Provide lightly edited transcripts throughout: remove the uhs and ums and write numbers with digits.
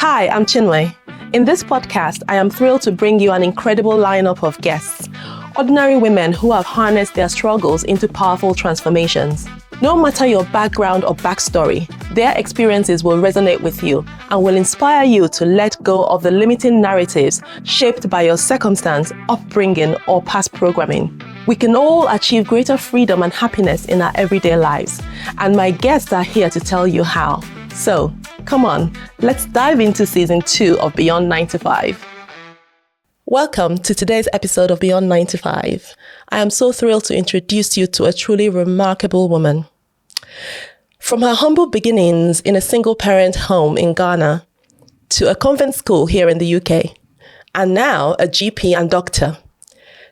Hi, I'm Chinwe. In this podcast, I am thrilled to bring you an incredible lineup of guests, ordinary women who have harnessed their struggles into powerful transformations. No matter your background or backstory, their experiences will resonate with you and will inspire you to let go of the limiting narratives shaped by your circumstance, upbringing, or past programming. We can all achieve greater freedom and happiness in our everyday lives, and my guests are here to tell you how. So, come on, let's dive into season 2 of Beyond 9 to 5. Welcome to today's episode of Beyond 9 to 5. I am so thrilled to introduce you to a truly remarkable woman. From her humble beginnings in a single-parent home in Ghana to a convent school here in the UK, and now a GP and doctor,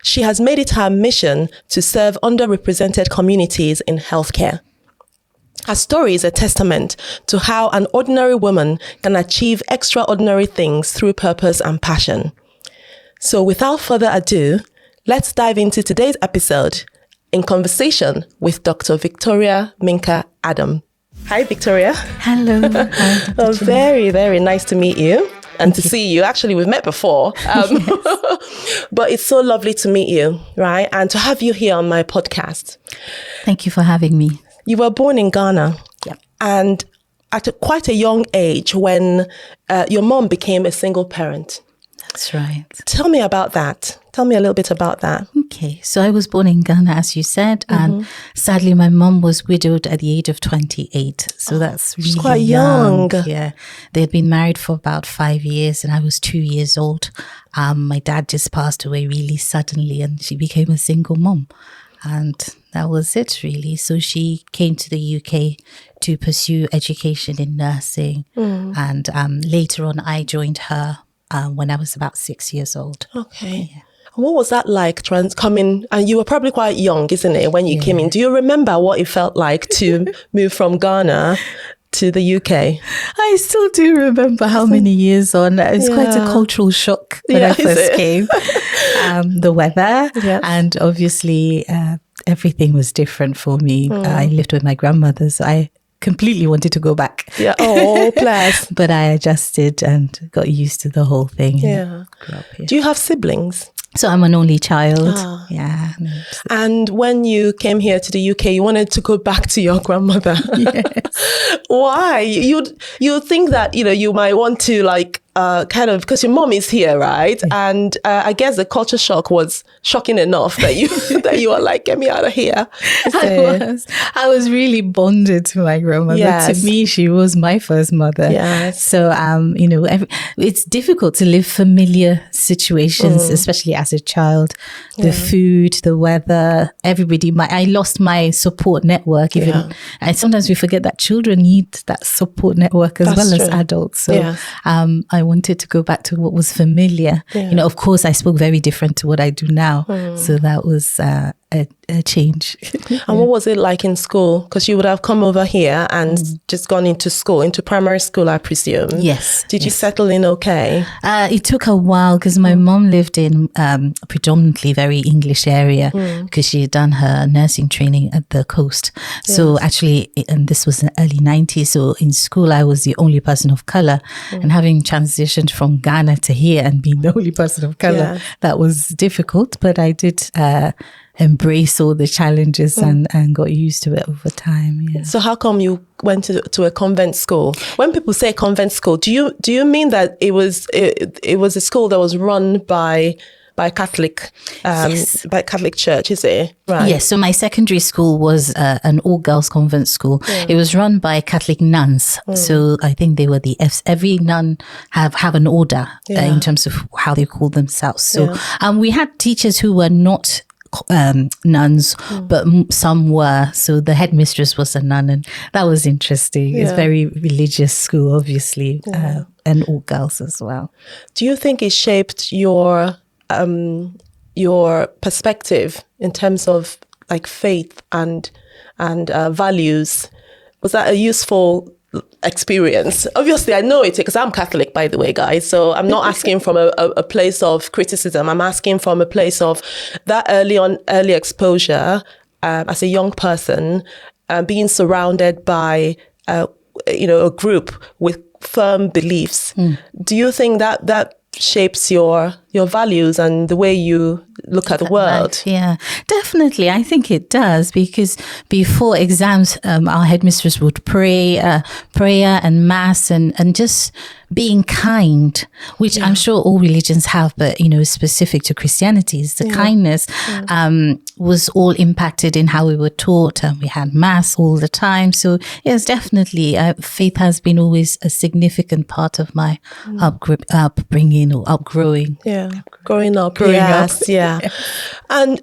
she has made it her mission to serve underrepresented communities in healthcare. Her story is a testament to how an ordinary woman can achieve extraordinary things through purpose and passion. So without further ado, let's dive into today's episode in conversation with Dr. Victoria Minkah Adam. Hi, Victoria. Hello. Hi, oh, very, very nice to meet you and to see you. Actually, we've met before, Yes. But it's so lovely to meet you, right? And to have you here on my podcast. Thank you for having me. You were born in Ghana. Yeah. And at quite a young age when your mom became a single parent. That's right. Tell me about that. Tell me a little bit about that. Okay. So I was born in Ghana, as you said, and sadly my mom was widowed at the age of 28. So that's really quite young. Yeah. They had been married for about 5 years and I was 2 years old. My dad just passed away really suddenly and she became a single mom. And that was it, really. So she came to the UK to pursue education in nursing. And later on, I joined her when I was about 6 years old. Okay. Yeah. What was that like coming? And you were probably quite young, isn't it, when you came in? Do you remember what it felt like to move from Ghana to the UK? I still do remember how many years on. It's quite a cultural shock when I first came. The weather and obviously everything was different for me. I lived with my grandmother, so I completely wanted to go back. Yeah. Oh, bless. But I adjusted and got used to the whole thing. Yeah. Grew up here. Do you have siblings? So I'm an only child. Yeah. And when you came here to the UK, you wanted to go back to your grandmother. Yes. Why? You'd think that, you might want to kind of, because your mom is here, right? Yeah. And I guess the culture shock was shocking enough that you were like, get me out of here. I was really bonded to my grandmother. Yes. To me, she was my first mother. Yes. So, it's difficult to live familiar situations, especially as a child. The food, the weather, everybody. I lost my support network. And sometimes we forget that children need that support network as well as adults. So, I wanted to go back to what was familiar. Yeah. Of course, I spoke very different to what I do now. So that was a change. And what was it like in school? Because you would have come over here and just gone into primary school, I presume. Yes. Did you settle in okay? It took a while because my mom lived in predominantly very English area because she had done her nursing training at the coast. Yes. So actually, and this was in the early 90s, so in school I was the only person of colour. And having transitioned from Ghana to here and being the only person of colour, that was difficult. But I did embrace all the challenges and got used to it over time. Yeah. So how come you went to a convent school? When people say convent school, do you mean that it was a school that was run by Catholic by Catholic Church, is it? Right. Yes. So my secondary school was an all-girls convent school. It was run by Catholic nuns. So I think they were the every nun have an order in terms of how they call themselves. So we had teachers who were not nuns, but some were. So the headmistress was a nun, and that was interesting. It's very religious school, obviously, and all girls as well. Do you think it shaped your perspective in terms of like faith and values? Was that a useful experience? Obviously, I know it because I'm Catholic, by the way, guys. So I'm not asking from a place of criticism. I'm asking from a place of that early exposure as a young person, being surrounded by a group with firm beliefs. Do you think that shapes your values and the way you look at the world? Life, yeah, definitely. I think it does, because before exams, our headmistress would pray, prayer and mass, and just being kind, which I'm sure all religions have, but specific to Christianity is the kindness. Was all impacted in how we were taught, and we had mass all the time. So yes, definitely, faith has been always a significant part of my upbringing or upgrowing. Growing up. Yeah. And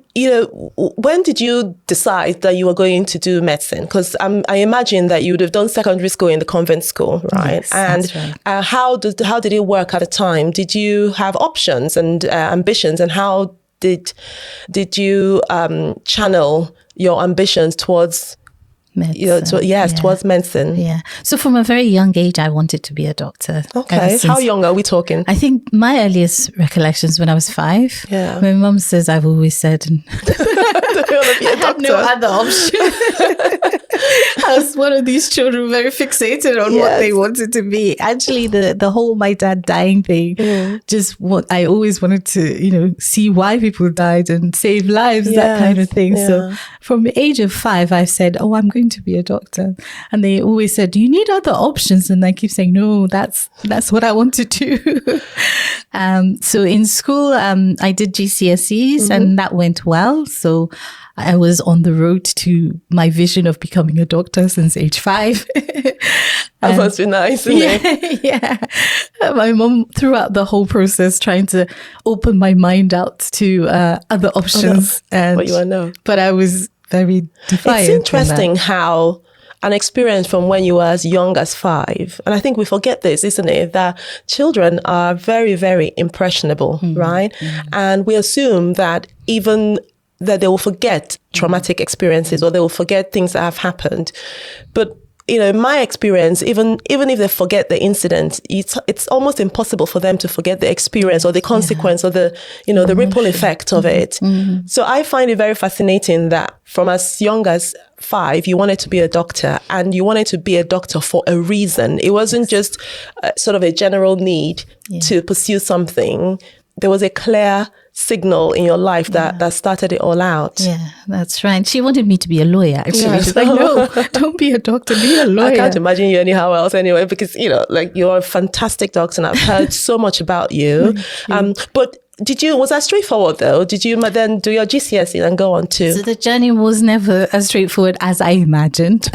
when did you decide that you were going to do medicine? Because I imagine that you would have done secondary school in the convent school, right? Yes, and that's right. How did it work at the time? Did you have options and ambitions, and how did you channel your ambitions towards medicine? Towards medicine? Yeah. So from a very young age, I wanted to be a doctor. Okay. How young are we talking? I think my earliest recollections when I was 5. Yeah. My mum says I've always said, I had no other option. I was one of these children very fixated on what they wanted to be. Actually, the whole my dad dying thing, just what I always wanted to, see why people died and save lives, that kind of thing. Yeah. So from the age of 5, I've said, I'm going to be a doctor. And they always said, do you need other options? And I keep saying, no, that's what I want to do. So in school, I did GCSEs and that went well. So I was on the road to my vision of becoming a doctor since age 5. That must be nice, isn't it? Yeah. My mom, throughout the whole process, trying to open my mind out to other options. But I was very defiant. It's interesting how an experience from when you were as young as 5, and I think we forget this, isn't it, that children are very, very impressionable, right? And we assume that even that they will forget traumatic experiences or they will forget things that have happened. But in my experience, even if they forget the incident, it's almost impossible for them to forget the experience or the consequence or the the ripple effect of it. So I find it very fascinating that from as young as 5, you wanted to be a doctor, and you wanted to be a doctor for a reason. It wasn't just sort of a general need to pursue something. There was a clear signal in your life that started it all out. Yeah, that's right. She wanted me to be a lawyer, actually. She's like, no, don't be a doctor, be a lawyer. I can't imagine you anyhow else anyway, because, you're a fantastic doctor and I've heard so much about you. But was that straightforward though? Did you then do your GCSE and go on to? So the journey was never as straightforward as I imagined.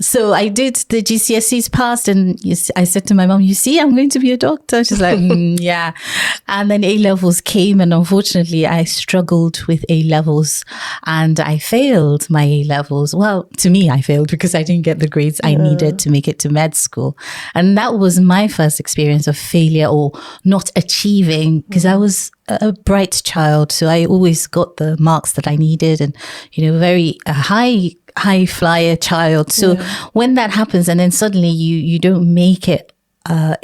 So I did the GCSEs, passed, and I said to my mom, I'm going to be a doctor. She's like, yeah. And then A-levels came, and unfortunately I struggled with A-levels and I failed my A-levels. Well, to me, I failed because I didn't get the grades I needed to make it to med school. And that was my first experience of failure or not achieving, because I was a bright child, so I always got the marks that I needed, and very high flyer child. So when that happens and then suddenly you don't make it,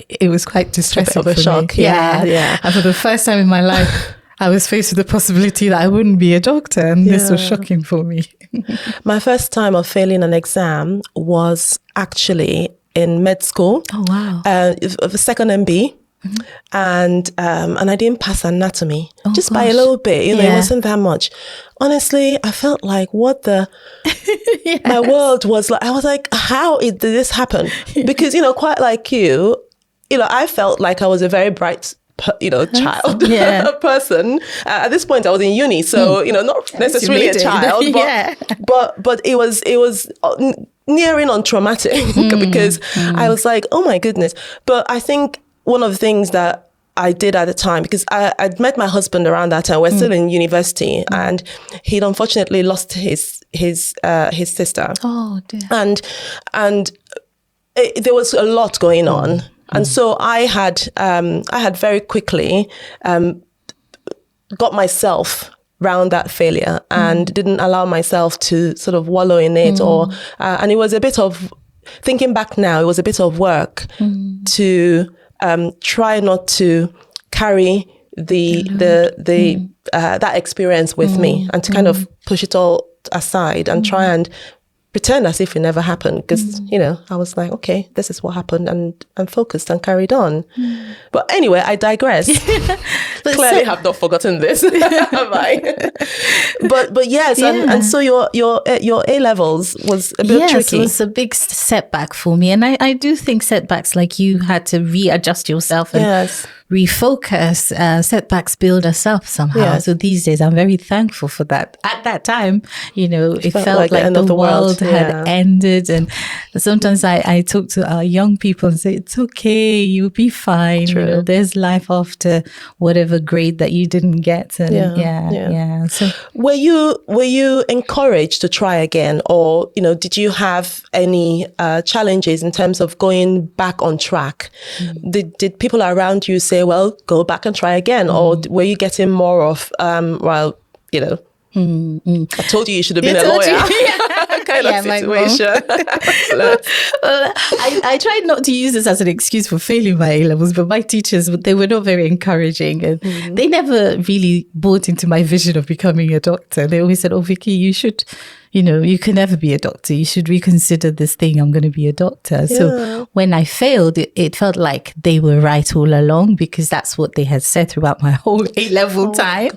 it was quite distressing. A bit of a shock. Yeah. And for the first time in my life, I was faced with the possibility that I wouldn't be a doctor, and this was shocking for me. My first time of failing an exam was actually in med school. Oh wow! The second MB. And I didn't pass anatomy by a little bit, it wasn't that much. Honestly, I felt like my world was like, I was like, how did this happen? Because, quite like you, I felt like I was a very bright child person. At this point I was in uni, so, not necessarily a child, but it was nearing on traumatic because I was like, oh my goodness. But I think one of the things that I did at the time, because I'd met my husband around that time, we're still in university, and he'd unfortunately lost his sister. Oh dear. And there was a lot going on. And so I had very quickly got myself around that failure and didn't allow myself to sort of wallow in it and it was a bit of, thinking back now, it was a bit of work to try not to carry that experience with me, and to kind of push it all aside and try and pretend as if it never happened, because, you know, I was like, okay, this is what happened, and focused and carried on. But anyway, I digress. Clearly have not forgotten this, have I? But yes, and so your A-levels was a bit tricky. Yes, it was a big setback for me. And I do think setbacks, like you had to readjust yourself and refocus. Setbacks build us up somehow. Yes. So these days, I'm very thankful for that. At that time, you know, it felt like the end of the world had ended. And sometimes I talk to our young people and say, it's okay, you'll be fine. True. You know, there's life after whatever grade that you didn't get. And So were you encouraged to try again, or, you know, did you have any challenges in terms of going back on track? Did people around you say, well, go back and try again, or were you getting more of well, you know, I told you should have been a lawyer kind of situation? I tried not to use this as an excuse for failing my A-levels, but my teachers, they were not very encouraging, and they never really bought into my vision of becoming a doctor. They always said, oh, Vicky, you should, you know, you can never be a doctor. You should reconsider this thing. I'm going to be a doctor. Yeah. So when I failed, it felt like they were right all along, because that's what they had said throughout my whole A-level time.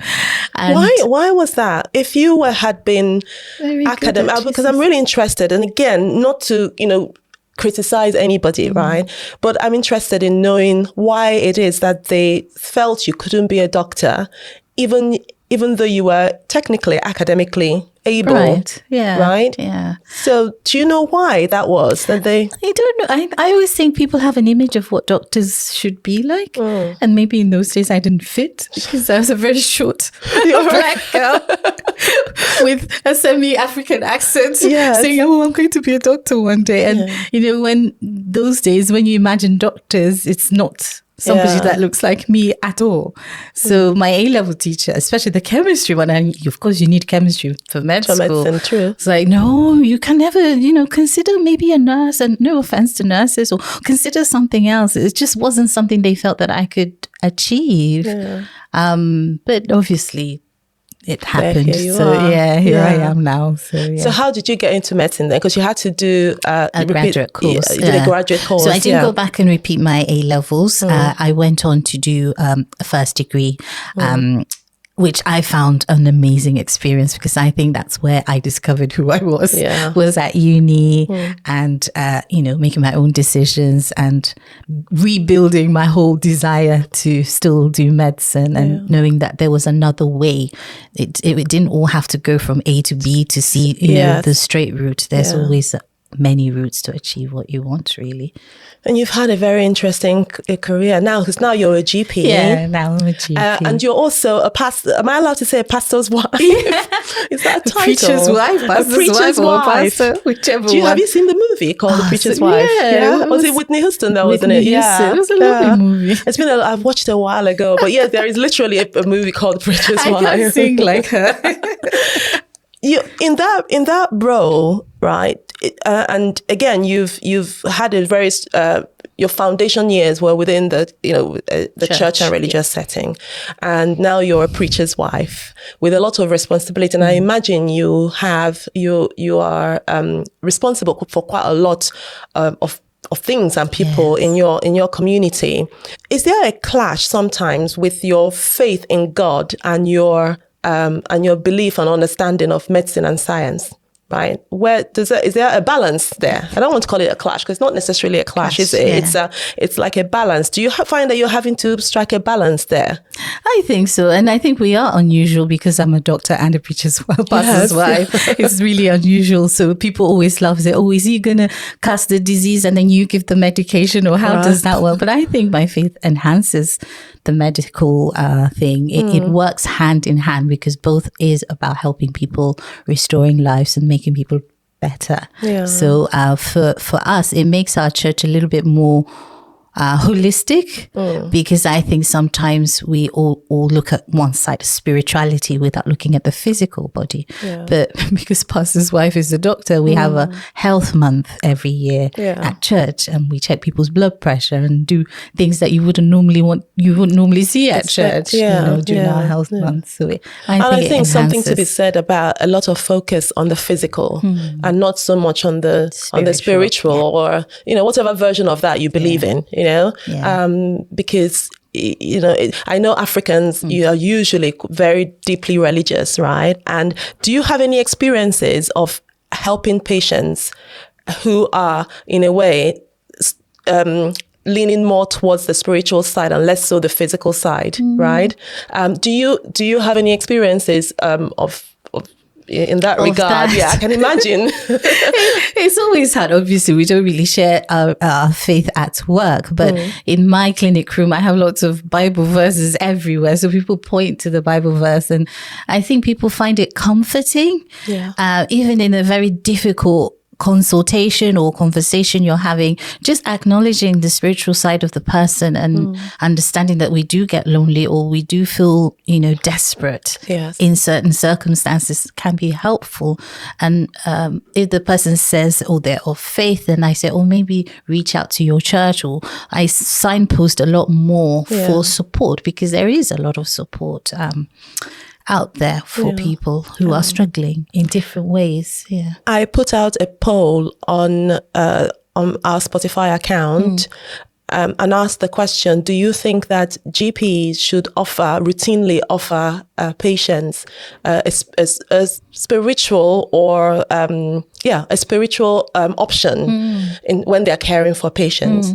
And why was that? If you had been academic, because I'm really interested, and again, not to, you know, criticize anybody, right? But I'm interested in knowing why it is that they felt you couldn't be a doctor, even though you were technically, academically able. Right. Yeah. Right? Yeah. So do you know why that was? That they... I don't know. I always think people have an image of what doctors should be like. And maybe in those days I didn't fit, because I was a very short black girl with a semi-African accent saying, oh, I'm going to be a doctor one day. And, you know, when those days, when you imagine doctors, it's not somebody that looks like me at all. So my A-level teacher, especially the chemistry one, and of course you need chemistry for med school. Medicine, true. It's like, no, you can never, you know, consider maybe a nurse, and no offense to nurses, or consider something else. It just wasn't something they felt that I could achieve. But obviously it happened. Here I am now. So how did you get into medicine then? Because you had to do a graduate course. You did a graduate course. So I didn't go back and repeat my A-levels. I went on to do a first degree, which I found an amazing experience, because I think that's where I discovered who I was at uni, and, you know, making my own decisions and rebuilding my whole desire to still do medicine, and knowing that there was another way. It didn't all have to go from A to B to C, you know, the straight route. There's always many routes to achieve what you want, really. And you've had a very interesting career now, because now you're a GP. Yeah, now I'm a GP. And you're also a pastor. Am I allowed to say a pastor's wife? Is that a title? Preacher's wife, pastor's wife, pastor, whichever one. Have you seen the movie called The Preacher's Wife? Yeah. Was it Whitney Houston that was in it? Yeah. It was a lovely movie. It's been I've watched it a while ago, but yes, there is literally a movie called The Preacher's Wife. I can't sing like her. You in that role, right? And again, you've had a very your foundation years were within the the church and religious setting, and now you're a preacher's wife with a lot of responsibility. And I imagine you are responsible for quite a lot of things and people in your community. Is there a clash sometimes with your faith in God and your belief and understanding of medicine and science? Right? Is there a balance there? I don't want to call it a clash, because it's not necessarily a clash, is it? Yeah. It's like a balance. Do you find that you're having to strike a balance there? I think so. And I think we are unusual, because I'm a doctor and a preacher's pastor's wife. It's really unusual. So people always love to say, oh, is he going to cast the disease and then you give the medication, or how does that work? But I think my faith enhances the medical thing. It works hand in hand, because both is about helping people, restoring lives, and making people better. Yeah. So for us, it makes our church a little bit more holistic, because I think sometimes we all look at one side of spirituality without looking at the physical body. Yeah. But because Pastor's wife is a doctor, we have a health month every year at church, and we check people's blood pressure and do things that you wouldn't normally see at church, during our health month. So I think something to be said about a lot of focus on the physical and not so much on the spiritual or whatever version of that you believe in. Because I know Africans, you are usually very deeply religious, right? And do you have any experiences of helping patients who are, in a way, leaning more towards the spiritual side and less so the physical side, right? Do you have any experiences of in that regard? Yeah, I can imagine. It's always hard. Obviously, we don't really share our faith at work, but in my clinic room, I have lots of Bible verses everywhere. So people point to the Bible verse, and I think people find it comforting, even in a very difficult consultation or conversation you're having, just acknowledging the spiritual side of the person and understanding that we do get lonely or we do feel, desperate in certain circumstances can be helpful. And if the person says, they're of faith, then I say, maybe reach out to your church, or I signpost a lot more for support, because there is a lot of support out there for people who are struggling in different ways. I put out a poll on our Spotify account and asked the question: do you think that GPs should routinely offer patients a spiritual or a spiritual option when they're caring for patients?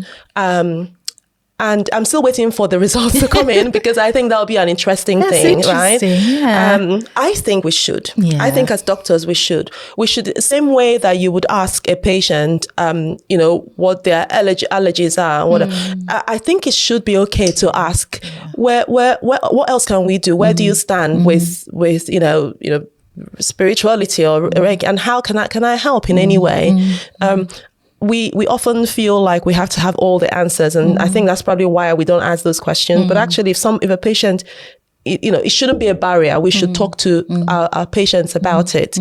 And I'm still waiting for the results to come in, because I think that'll be an interesting thing, right? Yeah. I think we should. Yeah. I think as doctors, we should. The same way that you would ask a patient, what their allergies are. I think it should be okay to ask, what else can we do? Where do you stand with spirituality and how can I help in any way? We often feel like we have to have all the answers, and I think that's probably why we don't ask those questions. But actually, if a patient, it shouldn't be a barrier. We should talk to our patients about it.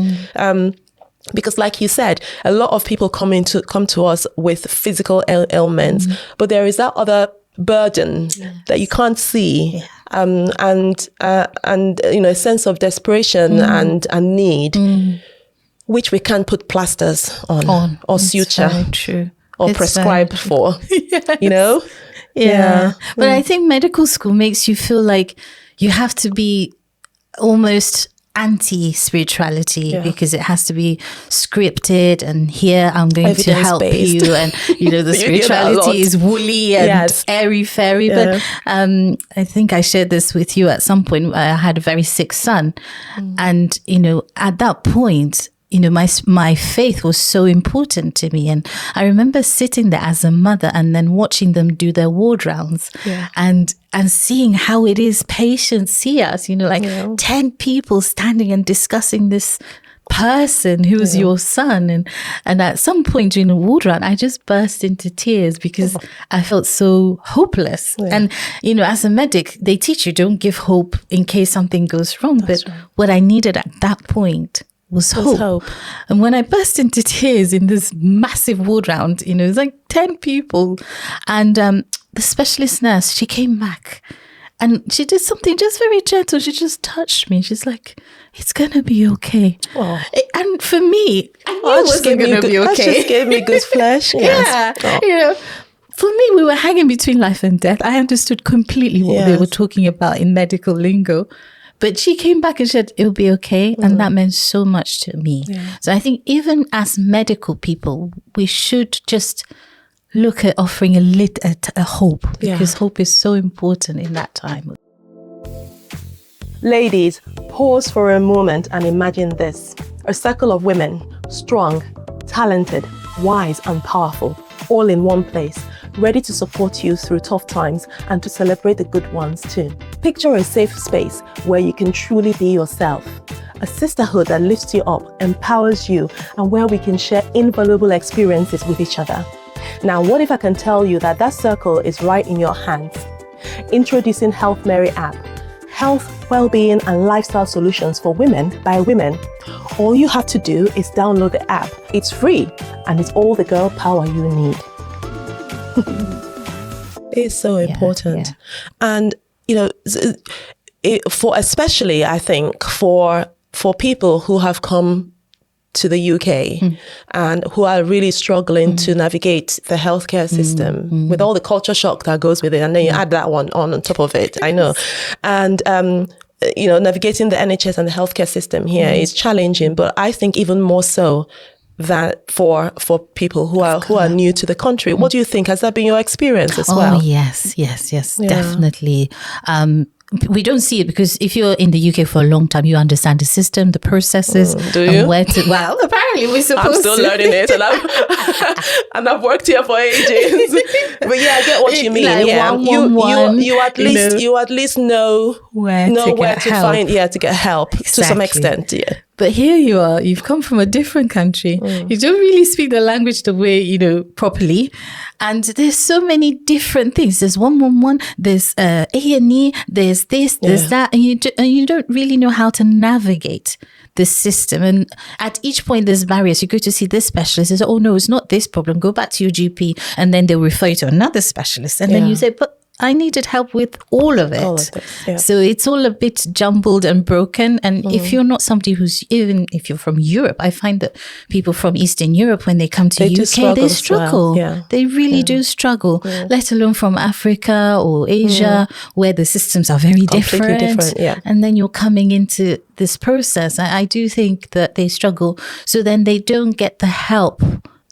Because like you said, a lot of people come to us with physical ailments, but there is that other burden that you can't see, and a sense of desperation and need, which we can't put plasters on or suture or prescribe for, Yeah. But I think medical school makes you feel like you have to be almost anti-spirituality, because it has to be scripted, and here I'm going to help you, and the spirituality is woolly and airy-fairy. But I think I shared this with you at some point. I had a very sick son, and at that point, my faith was so important to me. And I remember sitting there as a mother and then watching them do their ward rounds and seeing how it is patients see us, 10 people standing and discussing this person who's your son. And at some point during the ward round, I just burst into tears because I felt so hopeless. And, as a medic, they teach you don't give hope in case something goes wrong. But what I needed at that point was hope. And when I burst into tears in this massive ward round, it was like 10 people. And the specialist nurse, she came back and she did something just very gentle. She just touched me. She's like, it's going to be okay. Oh. And for me, I knew it wasn't going to be okay. That just gave me good flesh. Yes. Yeah. For me, we were hanging between life and death. I understood completely what they were talking about in medical lingo. But she came back and said, it'll be okay. And that meant so much to me. Yeah. So I think even as medical people, we should just look at offering a hope, because hope is so important in that time. Ladies, pause for a moment and imagine this. A circle of women, strong, talented, wise and powerful, all in one place, ready to support you through tough times and to celebrate the good ones too. Picture a safe space where you can truly be yourself. A sisterhood that lifts you up, empowers you, and where we can share invaluable experiences with each other. Now, what if I can tell you that that circle is right in your hands? Introducing Health Mary app. Health, well-being and lifestyle solutions for women by women. All you have to do is download the app. It's free and it's all the girl power you need. It's so important. And, for especially, I think, for people who have come to the UK and who are really struggling to navigate the healthcare system with all the culture shock that goes with it. And then you add that one on top of it, I know. And, navigating the NHS and the healthcare system here is challenging, but I think even more so that for people who are new to the country. What do you think? Has that been your experience as well? Oh, yes, definitely. We don't see it because if you're in the UK for a long time, you understand the system, the processes. Do you? And where to, well, apparently we're supposed to. I'm still learning it, and I've worked here for ages. But yeah, I get what you mean. Like you at least know where to find to get help to some extent. Yeah. But here you are, you've come from a different country. You don't really speak the language the way, properly. And there's so many different things. There's 111, there's A&E, there's this, there's that. And you don't really know how to navigate the system. And at each point, there's barriers. You go to see this specialist, they say, oh no, it's not this problem. Go back to your GP. And then they'll refer you to another specialist. And then you say, but I needed help with all of it. So it's all a bit jumbled and broken. And if you're not somebody even if you're from Europe, I find that people from Eastern Europe, when they come to UK, they struggle. Well. They really do struggle, let alone from Africa or Asia, where the systems are very different. And then you're coming into this process. I do think that they struggle. So then they don't get the help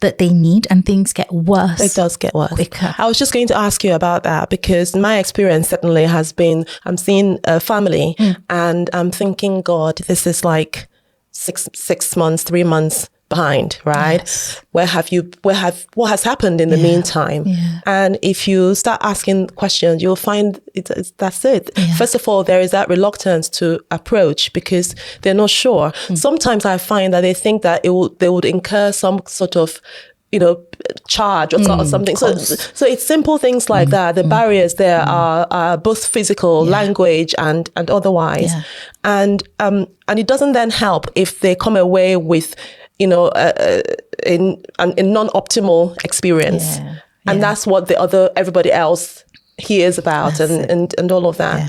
that they need, and things get worse. It does get worse. Quicker. I was just going to ask you about that, because my experience certainly has been, I'm seeing a family and I'm thinking, God, this is like 6 months, 3 months behind, right? Yes. What has happened in the meantime? Yeah. And if you start asking questions, you'll find that's it. Yeah. First of all, there is that reluctance to approach because they're not sure. Sometimes I find that they think that they would incur some sort of charge or something. So it's simple things like that. The barriers there are both physical, language, and otherwise. Yeah. And it doesn't then help if they come away with a non-optimal experience. Yeah. And that's what everybody else hears about and all of that. Yeah.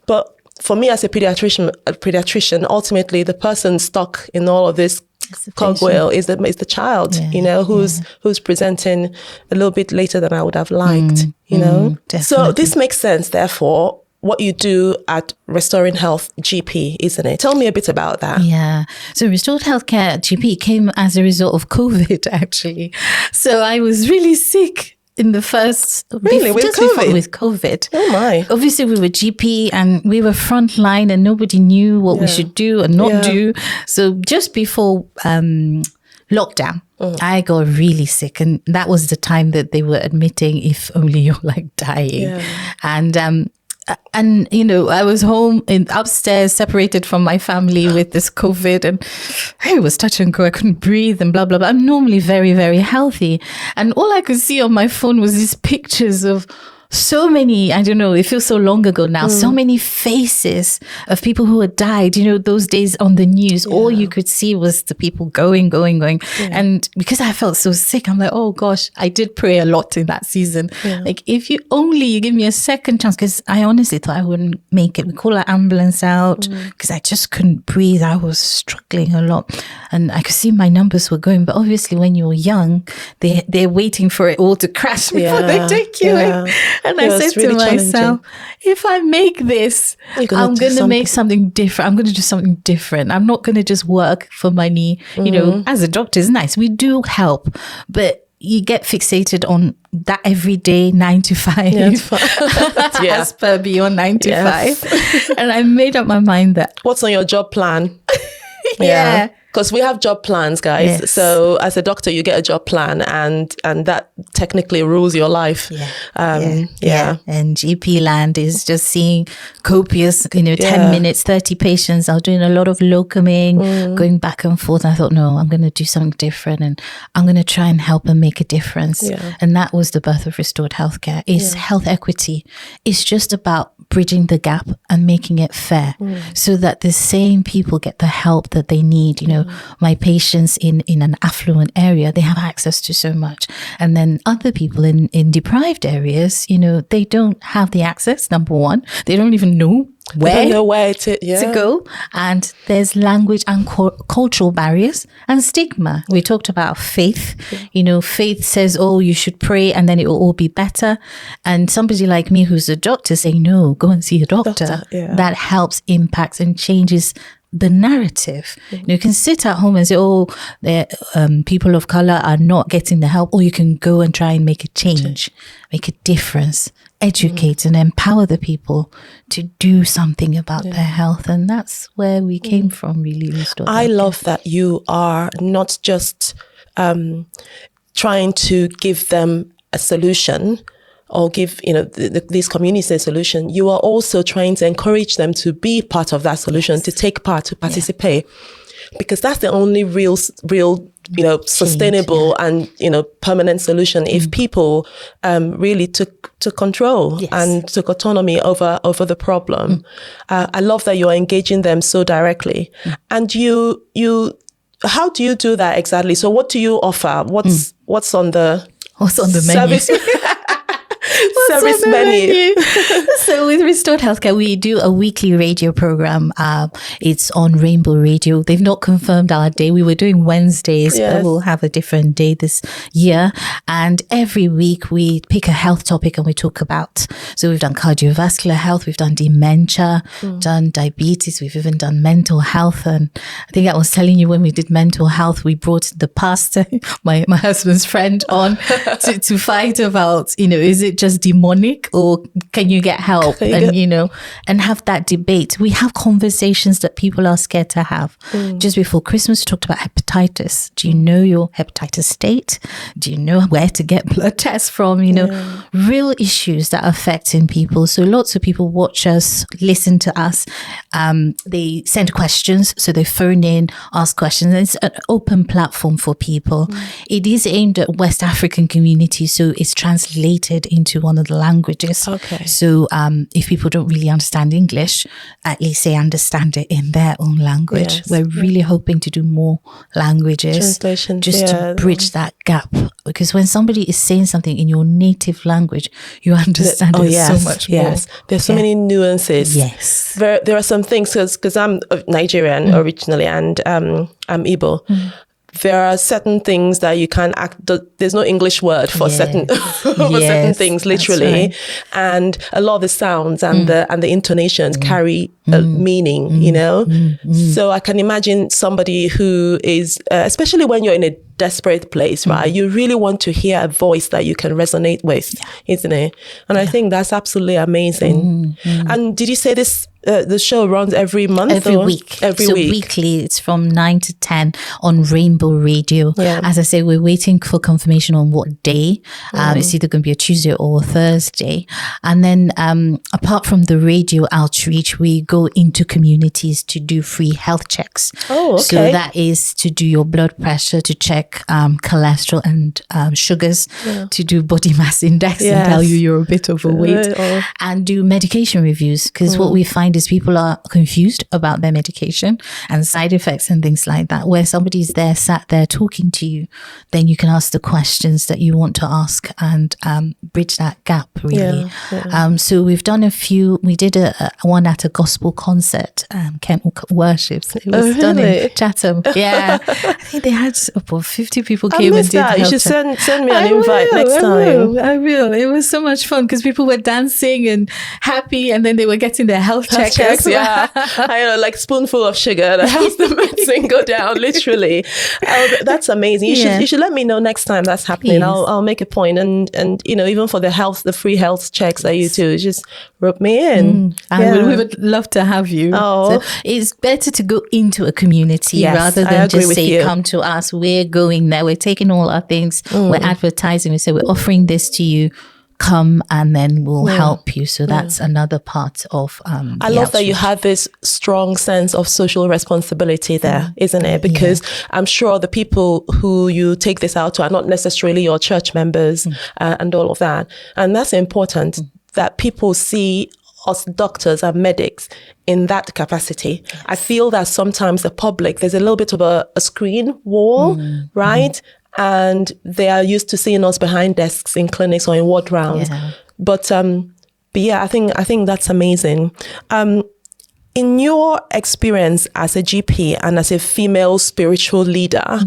But for me as a pediatrician, ultimately the person stuck in all of this cogwheel is the child, who's presenting a little bit later than I would have liked, So this makes sense, therefore, what you do at Restoring Health GP, isn't it? Tell me a bit about that. Yeah. So Restored Healthcare GP came as a result of COVID, actually. So I was really sick in the first... Really? With COVID? With COVID. Oh my. Obviously, we were GP and we were frontline and nobody knew what we should do and not do. So just before lockdown, I got really sick. And that was the time that they were admitting, if only you're like dying. Yeah. And I was home upstairs, separated from my family with this COVID, and it was touch and go. I couldn't breathe and blah, blah, blah. I'm normally very, very healthy. And all I could see on my phone was these pictures of so many, I don't know, it feels so long ago now, so many faces of people who had died, those days on the news, all you could see was the people going. Yeah. And because I felt so sick, I'm like, oh gosh, I did pray a lot in that season. Yeah. Like, if you give me a second chance, because I honestly thought I wouldn't make it. We call an ambulance out because I just couldn't breathe. I was struggling a lot and I could see my numbers were going. But obviously when you're young, they're waiting for it all to crash before they take you in. And I said to myself, if I make this, I'm going to make something different. I'm going to do something different. I'm not going to just work for money. As a doctor, it's nice. We do help, but you get fixated on that every day, 9 to 5, as per Beyond 9 to 5. And I made up my mind that. What's on your job plan? Yeah. because we have job plans, guys. Yes. So as a doctor, you get a job plan, and that technically rules your life. And GP land is just seeing copious, 10 minutes, 30 patients. I was doing a lot of locuming, going back and forth. I thought, no, I'm going to do something different, and I'm going to try and help and make a difference. And that was the birth of Restored Healthcare. It's health equity. It's just about bridging the gap and making it fair, so that the same people get the help that they need. My patients in an affluent area, they have access to so much. And then other people in deprived areas, they don't have the access, number one. They don't even know where to go. And there's language and cultural barriers and stigma. We talked about faith. Faith says, oh, you should pray and then it will all be better. And somebody like me who's a doctor saying, no, go and see a doctor. That helps, impacts and changes the narrative. You can sit at home and say, oh, people of color are not getting the help, or you can go and try and make a change, make a difference, educate and empower the people to do something about their health. And that's where we came from, really. I love that you are not just trying to give them a solution, or give these communities a solution. You are also trying to encourage them to be part of that solution, to take part, to participate, because that's the only real sustainable and permanent solution. If people really took control and took autonomy over the problem. I love that you're engaging them so directly. And you how do you do that exactly? So what do you offer? What's on the menu? Service menu. So with Restored Healthcare, we do a weekly radio program. It's on Rainbow Radio. They've not confirmed our day. We were doing Wednesdays, but we'll have a different day this year. And every week we pick a health topic and we talk about. So we've done cardiovascular health, we've done dementia, done diabetes, we've even done mental health. And I think I was telling you, when we did mental health, we brought the pastor, my husband's friend, on to fight about, is it just demonic, or can you get help? And have that debate. We have conversations that people are scared to have. Just before Christmas, we talked about hepatitis. Do you know your hepatitis state? Do you know where to get blood tests from? Real issues that are affecting people. So lots of people watch us, listen to us. They send questions, so they phone in, ask questions. It's an open platform for people. It is aimed at West African communities, so it's translated into one of the languages. Okay. So if people don't really understand English, at least they understand it in their own language. Yes. We're really hoping to do more languages just to bridge that gap. Because when somebody is saying something in your native language, you understand it so much more. Yes, there's so many nuances. Yes. There are some things, because I'm Nigerian originally, and I'm Igbo. There are certain things that you can't there's no English word for certain certain things, literally. Right. And a lot of the sounds and the intonations carry a meaning, So I can imagine somebody who is, especially when you're in a desperate place, right? You really want to hear a voice that you can resonate with, isn't it? And I think that's absolutely amazing. And did you say this? The show runs every month? Every week. Every week. Weekly, it's from 9 to 10 on Rainbow Radio. Yeah. As I say, we're waiting for confirmation on what day. It's either going to be a Tuesday or a Thursday. And then apart from the radio outreach, we go into communities to do free health checks. Oh, okay. So that is to do your blood pressure, to check cholesterol and sugars, to do body mass index and tell you you're a bit overweight, and do medication reviews. Because what we find is people are confused about their medication and side effects and things like that. Where somebody's there, sat there talking to you, then you can ask the questions that you want to ask and bridge that gap, really. So we've done a few. We did one at a gospel concert, Kent Worships. It was done in Chatham. Yeah. I think they had about 50 people came and did that. You should send me an invite next time. I will. It was so much fun because people were dancing and happy, and then they were getting their health checks checks. Yeah. Like spoonful of sugar that helps the medicine go down, literally. That's amazing. You should let me know next time that's happening. I'll make a point. And even for the free health checks that you do, just rope me in. We would love to have you. So it's better to go into a community rather than just say, come to us. We're going there. We're taking all our things. We're advertising. We say, we're offering this to you. Come and then we'll help you. So that's another part of I love that you have this strong sense of social responsibility there, isn't it? Because I'm sure the people who you take this out to are not necessarily your church members and all of that. And that's important that people see us doctors and medics in that capacity. I feel that sometimes the public, there's a little bit of a screen wall, right? And they are used to seeing us behind desks in clinics or in ward rounds. But I think that's amazing. In your experience as a GP and as a female spiritual leader,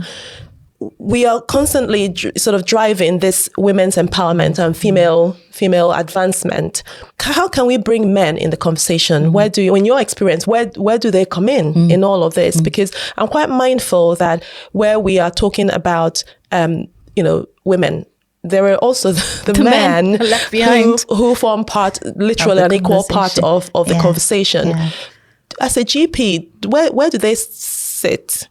we are constantly sort of driving this women's empowerment and female advancement. How can we bring men in the conversation? In your experience, where do they come in all of this? Because I'm quite mindful that where we are talking about, women, there are also the men left behind who form part, literally an equal part of the conversation. As a GP, where do they sit?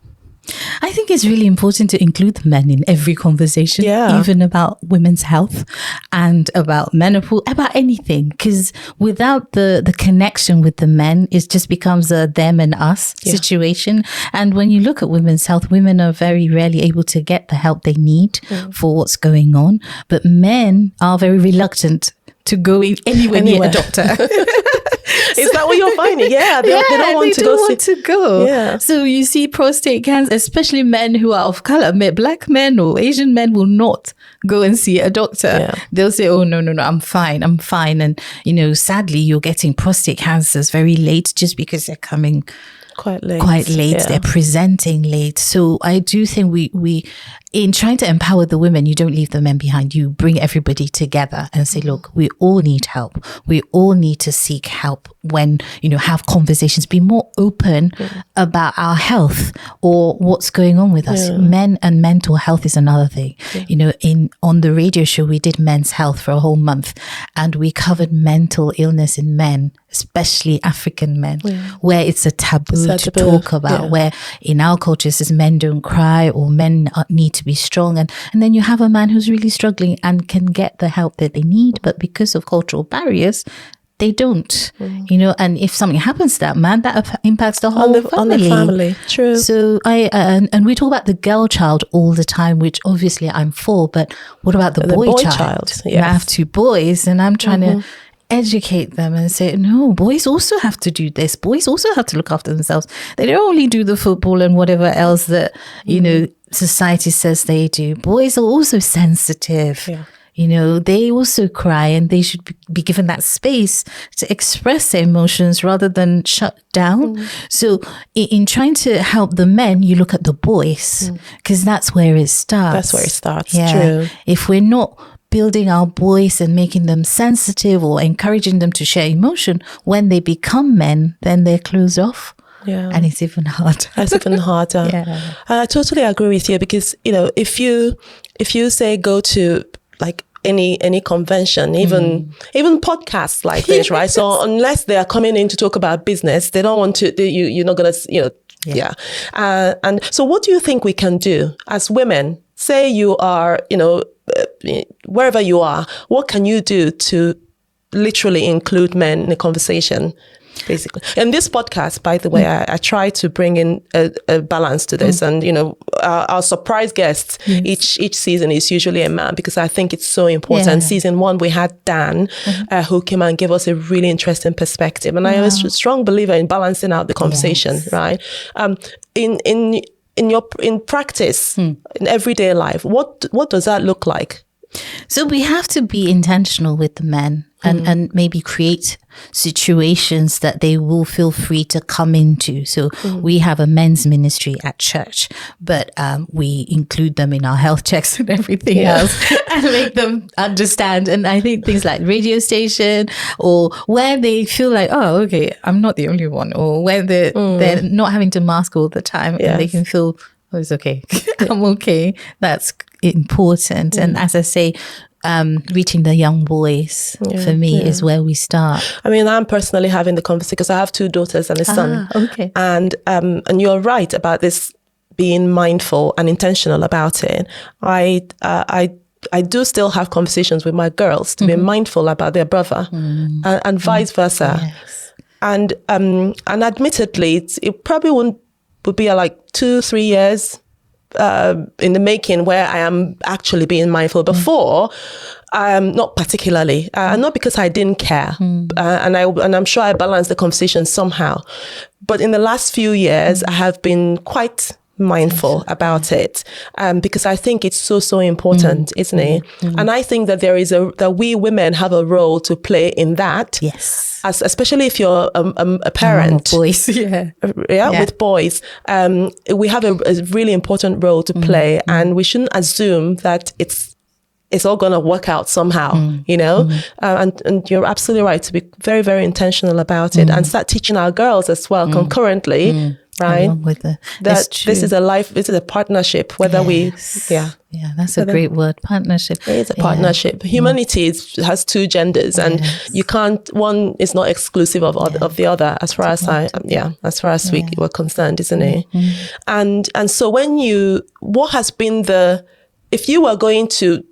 I think it's really important to include the men in every conversation, even about women's health and about menopause, about anything. Because without the connection with the men, it just becomes a them and us situation. And when you look at women's health, women are very rarely able to get the help they need for what's going on. But men are very reluctant to go anywhere near a doctor. Is that what you're finding? Yeah, they don't want to go. Yeah. So you see prostate cancer, especially men who are of color, black men or Asian men will not go and see a doctor. Yeah. They'll say, oh, no, I'm fine. And, sadly, you're getting prostate cancers very late just because they're coming quite late. Yeah. They're presenting late. So I do think we in trying to empower the women, you don't leave the men behind. You bring everybody together and say, look, we all need help. We all need to seek help when, have conversations, be more open about our health or what's going on with us. Men and mental health is another thing. On the radio show, we did men's health for a whole month and we covered mental illness in men, especially African men, where it's a taboo to talk about, where in our culture it says men don't cry or men need to be strong. And then you have a man who's really struggling and can get the help that they need, but because of cultural barriers, they don't, and if something happens to that man, that impacts the whole family. On the family, true. So and we talk about the girl child all the time, which obviously I'm for, but what about the boy child? Yes. I have two boys and I'm trying to educate them and say, no, boys also have to do this. Boys also have to look after themselves. They don't only do the football and whatever else that, society says they do. Boys are also sensitive. Yeah. They also cry and they should be given that space to express their emotions rather than shut down. So in trying to help the men, you look at the boys because that's where it starts. True. If we're not building our boys and making them sensitive or encouraging them to share emotion, when they become men, then they're closed off. Yeah. And it's even harder. I totally agree with you because, if you say go to like any convention, even podcasts like this, right? So unless they are coming in to talk about business, they don't want to, you're not going to, and so what do you think we can do as women? Say you are, wherever you are, what can you do to literally include men in the conversation? Basically, in this podcast, by the way, I try to bring in a balance to this, and our surprise guests each season is usually a man because I think it's so important. Season 1, we had Dan, who came and gave us a really interesting perspective, and I am a strong believer in balancing out the conversation. Right? In practice, in everyday life, what does that look like? So we have to be intentional with the men and maybe create situations that they will feel free to come into. So we have a men's ministry at church, but we include them in our health checks and everything else and make them understand. And I think things like radio station, or where they feel like, oh, okay, I'm not the only one, or where they're not having to mask all the time and they can feel, oh, it's okay. I'm okay. That's important. And as I say, reaching the young boys for me is where we start. I mean, I'm personally having the conversation because I have 2 daughters and a son. Okay. And you're right about this being mindful and intentional about it. I do still have conversations with my girls to be mindful about their brother and vice versa. Yes. And admittedly, it probably would be like 2-3 years in the making where I am actually being mindful. Before, not particularly, not because I didn't care, and I'm sure I balanced the conversation somehow. But in the last few years, I have been quite mindful about it, because I think it's so important, isn't it? And I think that that we women have a role to play in that. Yes. Especially if you're a parent, boys, with boys, we have a really important role to play, and we shouldn't assume that it's all going to work out somehow, you know. And you're absolutely right to be very, very intentional about it and start teaching our girls as well concurrently. Right, with this is a partnership. Whether that's a great word, partnership. It is a partnership. Humanity has 2 genders, and you can't. One is not exclusive of the other, as far as we're concerned, isn't it? And so what has been if you were going to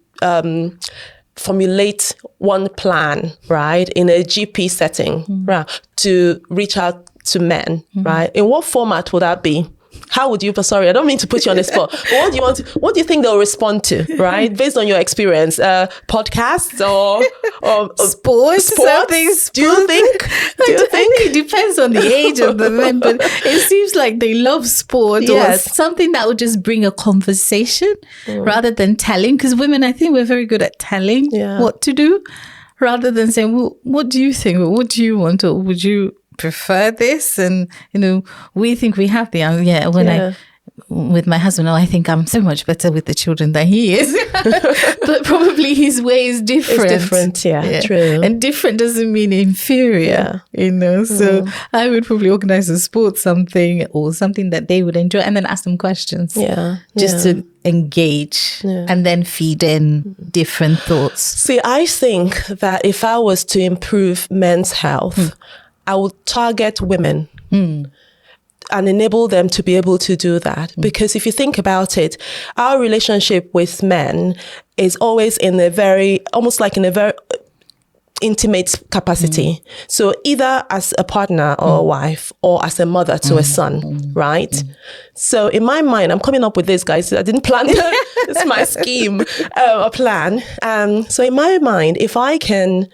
formulate one plan, right, in a GP setting, right, to reach out to men, right? In what format would that be? How would you, sorry, I don't mean to put you on the spot, but what do you think they'll respond to, right? Based on your experience, podcasts or sports? Do you think? I think it depends on the age of the men, but it seems like they love sport or something that would just bring a conversation rather than telling. Because women, I think we're very good at telling what to do rather than saying, well, what do you think? Or what do you want? Or would you prefer this? And we think we have the I with my husband, I think I'm so much better with the children than he is. But probably his way is different. It's different, true. And different doesn't mean inferior, So I would probably organize a sports something or something that they would enjoy, and then ask them questions. Just to engage and then feed in different thoughts. See, I think that if I was to improve men's health, I would target women and enable them to be able to do that. Because if you think about it, our relationship with men is always almost like in a very intimate capacity. So either as a partner or a wife, or as a mother to a son, right? So in my mind, I'm coming up with this, guys. I didn't plan that. It's my scheme, a plan. So in my mind, if I can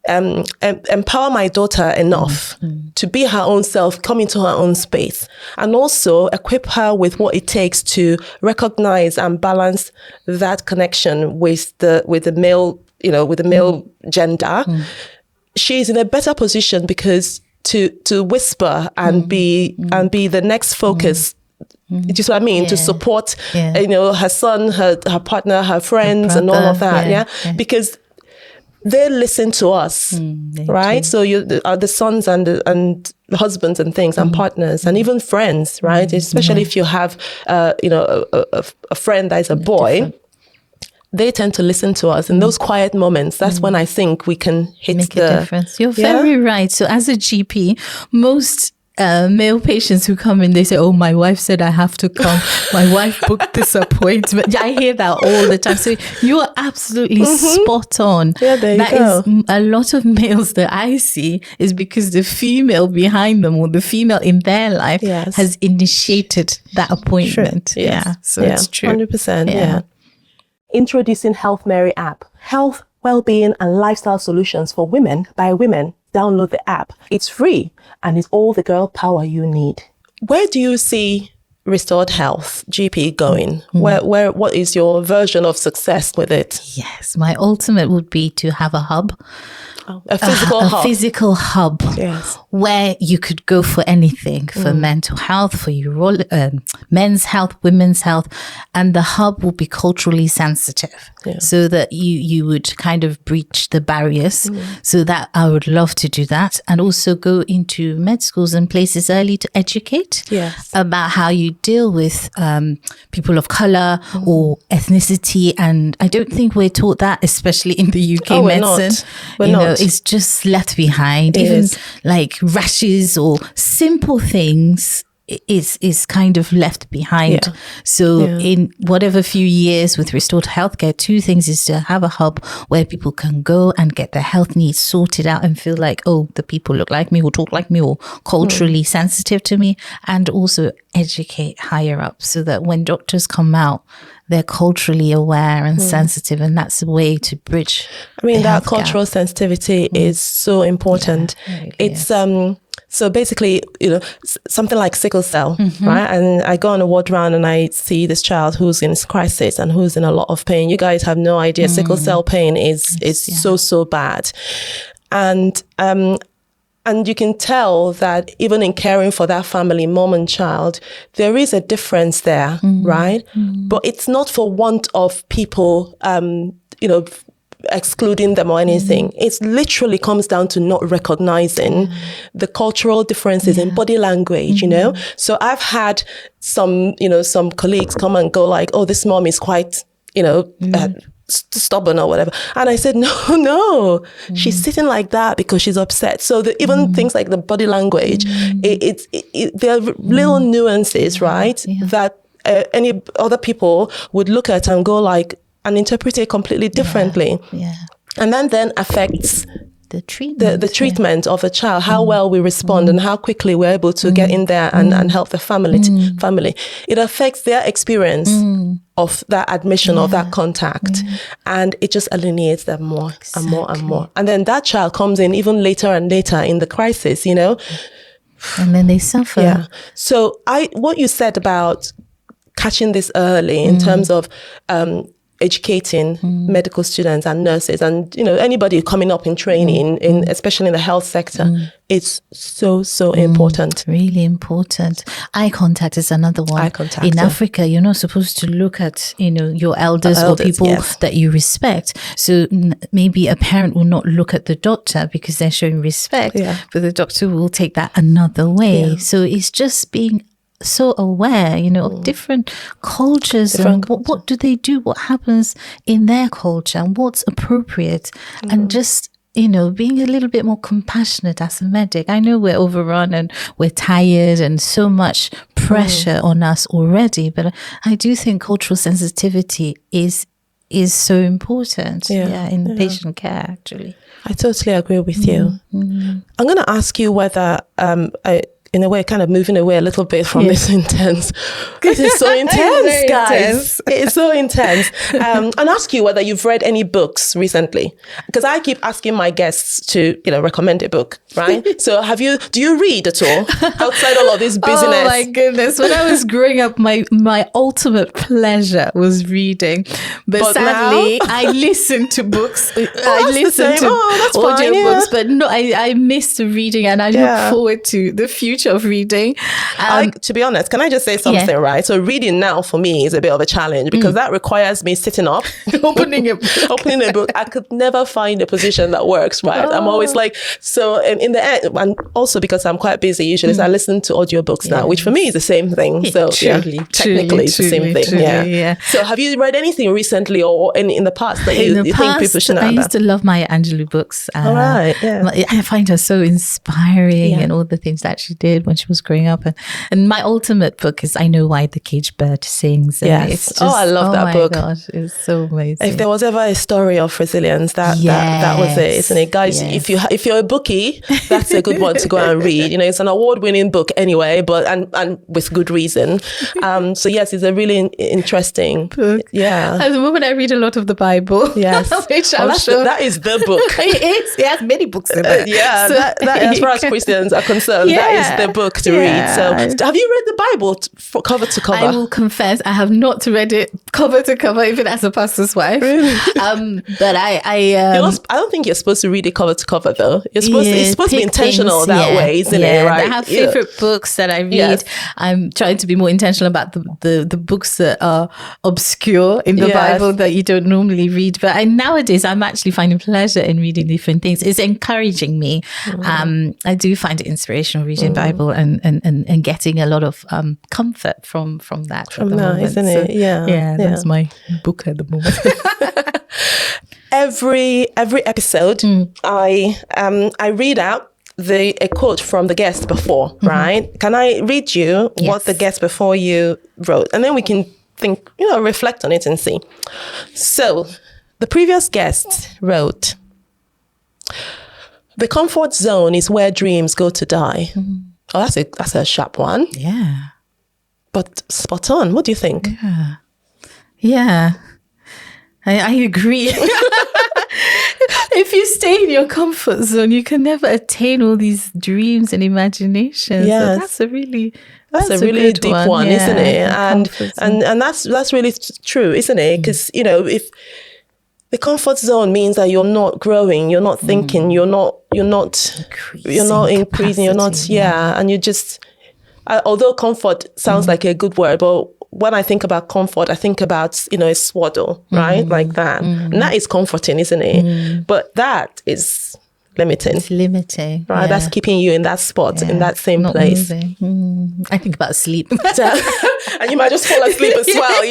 empower my daughter enough to be her own self, come into her own space, and also equip her with what it takes to recognize and balance that connection with the male, with the male gender, she's in a better position because to whisper and be the next focus. Do you see what I mean? To support, her son, her partner, her friends, and all of that. Because they listen to us, right? So the sons and the husbands and things, and partners, and even friends, right? Especially if you have, a friend that is a boy, they tend to listen to us in those quiet moments. That's when I think we can make a difference. You're very right. So as a GP, most male patients who come in, they say, oh, my wife said I have to come. My wife booked this appointment. I hear that all the time. So you are absolutely spot on. Yeah, there you go. Is a lot of males that I see is because the female behind them, or the female in their life, has initiated that appointment. True. Yes. So it's true. 100%. Introducing Health Mary app. Health, well-being and lifestyle solutions for women by women. Download the app. It's free and it's all the girl power you need. Where do you see Restored Health GP going? What is your version of success with it? Yes, my ultimate would be to have a hub A physical hub. A physical hub, yes, where you could go for anything, for mental health, for your men's health, women's health, and the hub will be culturally sensitive, so that you would kind of breach the barriers. So that I would love to do that, and also go into med schools and places early to educate about how you deal with people of color or ethnicity. And I don't think we're taught that, especially in the UK medicine. We're not. It's just left behind. Even like rashes or simple things is kind of left behind. So in whatever few years with restored healthcare, 2 things is to have a hub where people can go and get their health needs sorted out and feel like, oh, the people look like me or talk like me or culturally sensitive to me, and also educate higher up so that when doctors come out, they're culturally aware and sensitive, and that's a way to bridge. I mean, that cultural sensitivity is so important. It's so basically, something like sickle cell, right? And I go on a ward round and I see this child who's in crisis and who's in a lot of pain. You guys have no idea. Sickle cell pain is so bad. And you can tell that even in caring for that family, mom and child, there is a difference there, right? But it's not for want of people, excluding them or anything. It literally comes down to not recognizing the cultural differences in body language, So I've had some colleagues come and go like, oh, this mom is quite, stubborn or whatever. And I said, no, she's sitting like that because she's upset. So even things like the body language, there are little nuances, right? That any other people would look at and go like, and interpret it completely differently. And then affects the treatment of a child, how well we respond and how quickly we're able to get in there and help the family. It affects their experience of that admission, of that contact. And it just alienates them more and more and more. And then that child comes in even later and later in the crisis, And then they suffer. Yeah. So what you said about catching this early in terms of educating medical students and nurses and anybody coming up in training especially in the health sector, it's so important. Really important. Eye contact is another one. Eye contact, in Africa, you're not supposed to look at your elders or people that you respect. So maybe a parent will not look at the doctor because they're showing respect, but the doctor will take that another way. So it's just being so aware, of different cultures and what do they do, what happens in their culture and what's appropriate, and just, being a little bit more compassionate as a medic. I know we're overrun and we're tired and so much pressure on us already, but I do think cultural sensitivity is so important in patient care, actually. I totally agree with you. I'm going to ask you whether in a way, kind of moving away a little bit from this intense. This is so intense, guys. It's so intense. And ask you whether you've read any books recently, because I keep asking my guests to, recommend a book, right? So do you read at all outside all of this busyness? Oh my goodness. When I was growing up, my ultimate pleasure was reading. But sadly, I listen to books. I listen to audiobooks, but no, I missed the reading, and I look forward to the future of reading. To be honest, can I just say something, right? So reading now for me is a bit of a challenge because that requires me sitting up, opening a book. I could never find a position that works, right? I'm always like, so in the end, and also because I'm quite busy usually, so I listen to audiobooks now, which for me is the same thing. So technically it's the same thing. So have you read anything recently or in the past that you think people should know about? I used to love Maya Angelou books. All right, I find her so inspiring and all the things that she did when she was growing up. And my ultimate book is I Know Why the Caged Bird Sings. And it's just, I love that book. Oh my gosh, it's so amazing. If there was ever a story of resilience, that was it, isn't it? Guys, if you're a bookie, that's a good one to go and read. It's an award-winning book anyway, but and with good reason. So yes, it's a really interesting book. Yeah. At the moment, I read a lot of the Bible. Yes. Which I'm sure that is the book. It is. It has many books in it. That as far as Christians are concerned, that is a book to read. So have you read the Bible cover to cover? I will confess, I have not read it cover to cover, even as a pastor's wife. Really? But I don't think you're supposed to read it cover to cover, though. It's supposed to be intentional that way, isn't it? Right? I have favorite books that I read. Yes. I'm trying to be more intentional about the books that are obscure in the Bible that you don't normally read. But nowadays, I'm actually finding pleasure in reading different things. It's encouraging me. I do find it inspirational reading Bible and getting a lot of comfort from that. From that, isn't it? Yeah, that's my book at the moment. Every episode, I read out a quote from the guest before, right? Can I read you what the guest before you wrote? And then we can think, reflect on it and see. So the previous guest wrote, "The comfort zone is where dreams go to die." Oh, that's a sharp one. Yeah. But spot on. What do you think? Yeah. I agree. If you stay in your comfort zone, you can never attain all these dreams and imaginations. Yes. So that's a really deep one, isn't it? And that's really true, isn't it? Because if the comfort zone means that you're not growing, you're not thinking, you're not increasing, and you just. Although comfort sounds like a good word, but when I think about comfort, I think about, a swaddle, right? Like that. And that is comforting, isn't it? But that is limiting. It's limiting. Right? That's keeping you in that spot, in that same place. I think about sleep. And you might just fall asleep as well,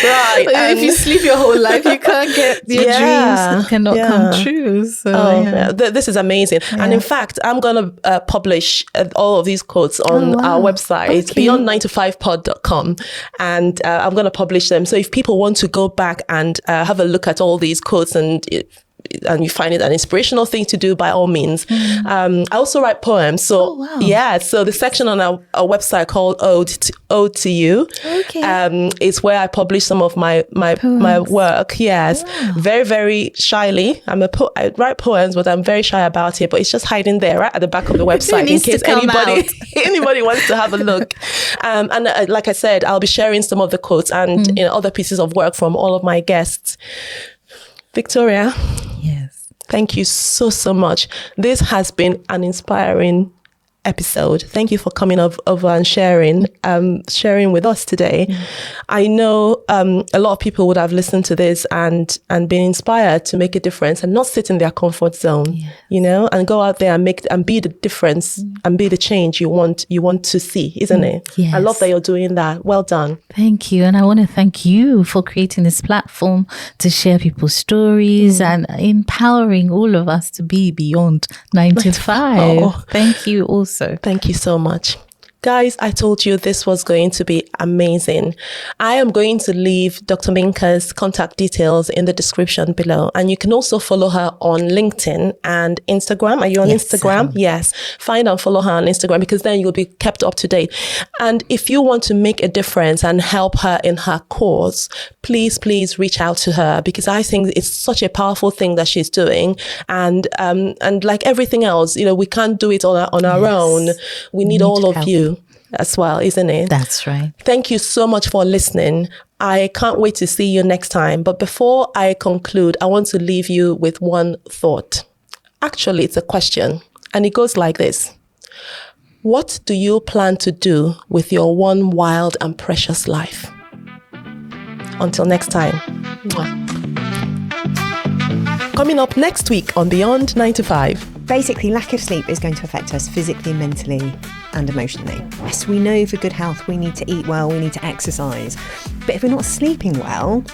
Right. If you sleep your whole life, you can't get your dreams that cannot come true. So, this is amazing. Yeah. And in fact, I'm going to publish all of these quotes on our website, beyond9to5pod.com. And I'm going to publish them. So if people want to go back and have a look at all these quotes and you find it an inspirational thing to do, by all means. I also write poems. So so the section on our website called Ode to You is where I publish some of my work. Yes. Wow. Very, very shyly. I write poems, but I'm very shy about it. But it's just hiding there right at the back of the website in case anybody wants to have a look. And like I said, I'll be sharing some of the quotes and other pieces of work from all of my guests. Victoria. Yes. Thank you so much. This has been an inspiring episode. Thank you for coming over and sharing with us today. I know a lot of people would have listened to this and been inspired to make a difference and not sit in their comfort zone, and go out there and be the difference and be the change you want to see, isn't it? Yes. I love that you're doing that. Well done. Thank you. And I want to thank you for creating this platform to share people's stories and empowering all of us to be beyond 9 to 5. Thank you also. Thank you so much. Guys, I told you this was going to be amazing. I am going to leave Dr. Minkah's contact details in the description below. And you can also follow her on LinkedIn and Instagram. Are you on Instagram? Yes. Find and follow her on Instagram because then you'll be kept up to date. And if you want to make a difference and help her in her cause, please reach out to her because I think it's such a powerful thing that she's doing. And like everything else, we can't do it on our own. We need all of you as well, isn't it? That's right. Thank you so much for listening. I can't wait to see you next time. But before I conclude, I want to leave you with one thought. Actually, it's a question, and it goes like this. What do you plan to do with your one wild and precious life? Until next time. Coming up next week on Beyond 9 to 5. Basically, lack of sleep is going to affect us physically, mentally, and emotionally. Yes, we know for good health we need to eat well, we need to exercise. But if we're not sleeping well,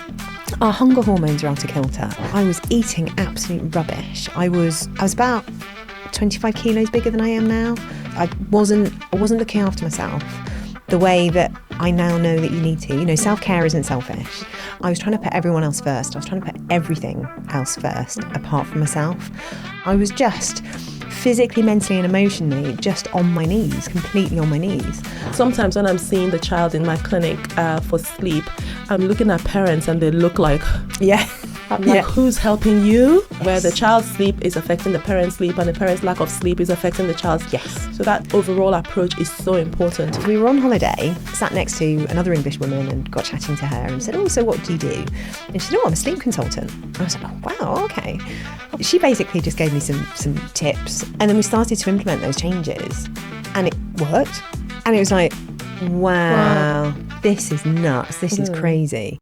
our hunger hormones are out of kilter. I was eating absolute rubbish. I was about 25 kilos bigger than I am now. I wasn't looking after myself the way that I now know that you need to. Self-care isn't selfish. I was trying to put everyone else first. I was trying to put everything else first apart from myself. I was just physically, mentally and emotionally just on my knees, completely on my knees. Sometimes when I'm seeing the child in my clinic for sleep, I'm looking at parents and they look like... Yeah. Like who's helping you? Where the child's sleep is affecting the parent's sleep and the parent's lack of sleep is affecting the child's. So that overall approach is so important. We were on holiday, sat next to another English woman and got chatting to her and said, oh, so what do you do? And she said, oh, I'm a sleep consultant. I was like, oh, wow, okay. She basically just gave me some tips, and then we started to implement those changes, and it worked. And it was like, wow. This is nuts. This is crazy.